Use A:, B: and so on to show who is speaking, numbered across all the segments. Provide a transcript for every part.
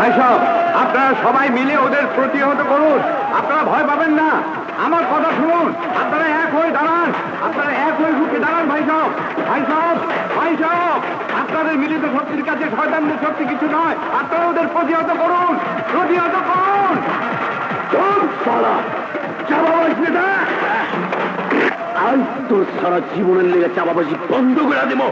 A: ভাই সাহেব, আপনারা সবাই মিলে ওদের প্রতিহত করুন। আপনারা ভয় পাবেন না, আমার কথা শুনুন। আপনারা এক হয়ে দাঁড়ান, আপনারা এক হয়ে রুখে দাঁড়ান। ভাই সাহেব, ভাই সাহেব, ভাই সাহেব, আপনাদের মিলিত শক্তির কাছে শয়তানদের শক্তি কিছু নয়। আপনারা ওদের প্রতিহত করুন, প্রতিহত করুন।
B: আজ তোর সারা জীবনের লেগে চাপাবাজি বন্ধ করে দেব।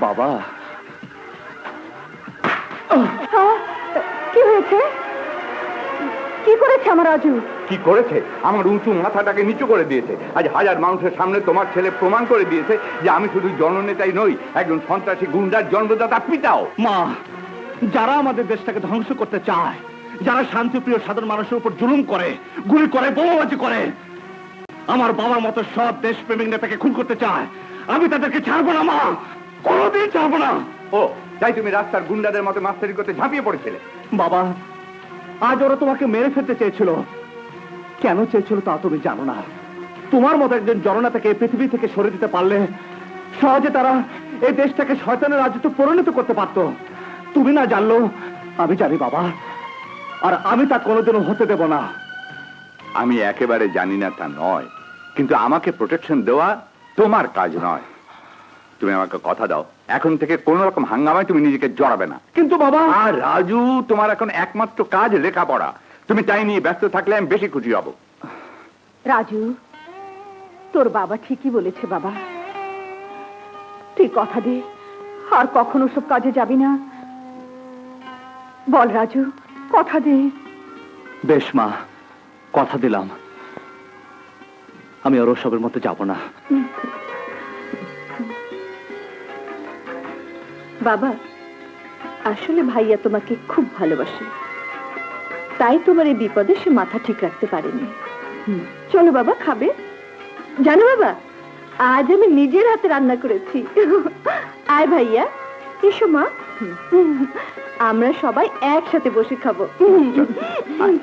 B: বাবা,
C: কি হয়েছে? কি করেছে আমার রাজু?
A: কি করেছে? আমার উঁচু মাথাটাকে নিচু করে দিয়েছে। আজ হাজার মানুষের সামনে তোমার ছেলে প্রমাণ করে দিয়েছে যে আমি শুধু জননেতাই নই, একজন সন্ত্রাসী গুন্ডার জন্মদাতা পিতাও।
B: মা, যারা আমাদের দেশটাকে ধ্বংস করতে চায়, যারা শান্তিপ্রিয় সাধারণ মানুষের উপর জুলুম করে, গুলি করে, বোমাবাজি করে, আমার বাবার মতো সব দেশপ্রেমিক নেতাকে খুন করতে চায়, আমি তাদেরকে ছাড়বো না মা, কোনোদিন ছাড়বো না।
A: ও তাই তুমি রাস্তার গুন্ডাদের মতো মাস্টারি করতে ঝাঁপিয়ে পড়েছিলে?
B: বাবা, আজ ওরা তোমাকে মেরে ফেলতে চেয়েছিল। কেন চেয়েছিল তা তুমি জানো না। তোমার মতো একজন জননেতাকে পৃথিবী থেকে সরে দিতে পারলে সহজে তারা এই দেশটাকে শয়তানের রাজ্যে পরিণত করতে পারত। তুমি না জানলো, আমি জানি বাবা, আর আমি তা কোনোদিনও হতে দেব না।
A: আমি একেবারে জানি না তা নয়, কিন্তু আমাকে প্রোটেকশন দেওয়া তোমার কাজ নয়। তুমি আমাকে কথা দাও, এখন থেকে কোন রকম হাঙ্গামায় তুমি নিজেকে জড়াবে না।
B: কিন্তু বাবা,
A: আর রাজু, তোমার এখন একমাত্র কাজ লেখাপড়া। তুমি তাই নিয়ে ব্যস্ত থাকলে আমি বেশি খুশি হব।
C: রাজু, তোর বাবা ঠিকই বলেছে বাবা। তুই কথা দে আর কখনো সব কাজে যাবি না। বল রাজু, কথা দে।
B: বেশ মা, কথা দিলাম, আমি আর ওসবের মতো যাব না।
C: বাবা, আসলে ভাইয়া তোমাকে খুব ভালোবাসে, তাই তোমার এই বিপদে সে মাথা ঠিক রাখতে পারেনি। চলো বাবা, খাবে? জানো বাবা, আজ আমি নিজের হাতে রান্না করেছি। আয় ভাইয়া, এসো মা, আমরা সবাই একসাথে বসে খাবো।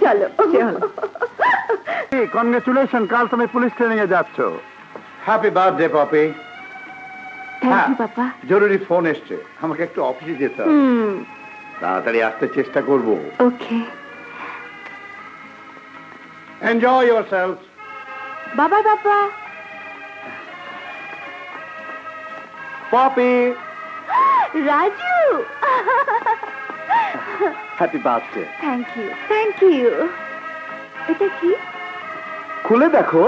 C: চলো।
A: কনগ্রেচুলেশন, কাল তুমি পুলিশ ট্রেনিং এ যাচ্ছ। Happy birthday Popy.
C: Thank you বাবা।
A: জরুরি ফোন এসছে, আমাকে একটু অফিসে যেতে হবে। তাড়াতাড়ি আসতে চেষ্টা করব।
C: ওকে।
A: Enjoy yourself.
C: বাবা বাবা।
A: Popy.
C: Raju.
B: Happy birthday.
C: Thank you, thank you. এটা কি?
B: খুলে দেখো।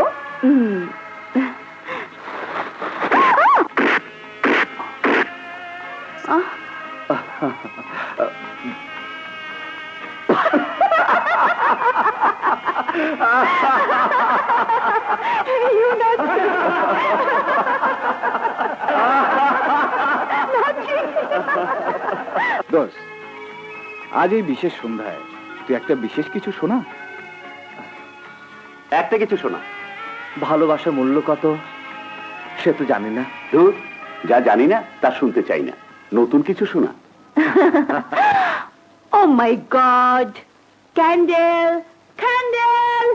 B: দোষ, আজ এই বিশেষ সন্ধ্যায় তুই একটা বিশেষ কিছু শোনা।
D: একটা কিছু শোনা।
B: ভালোবাসার মূল্য কত সে তো জানি না।
D: ধুর, যা জানি না তা শুনতে চাই না, নতুন কিছু শোনা।
C: Oh my God! Candle! Candle!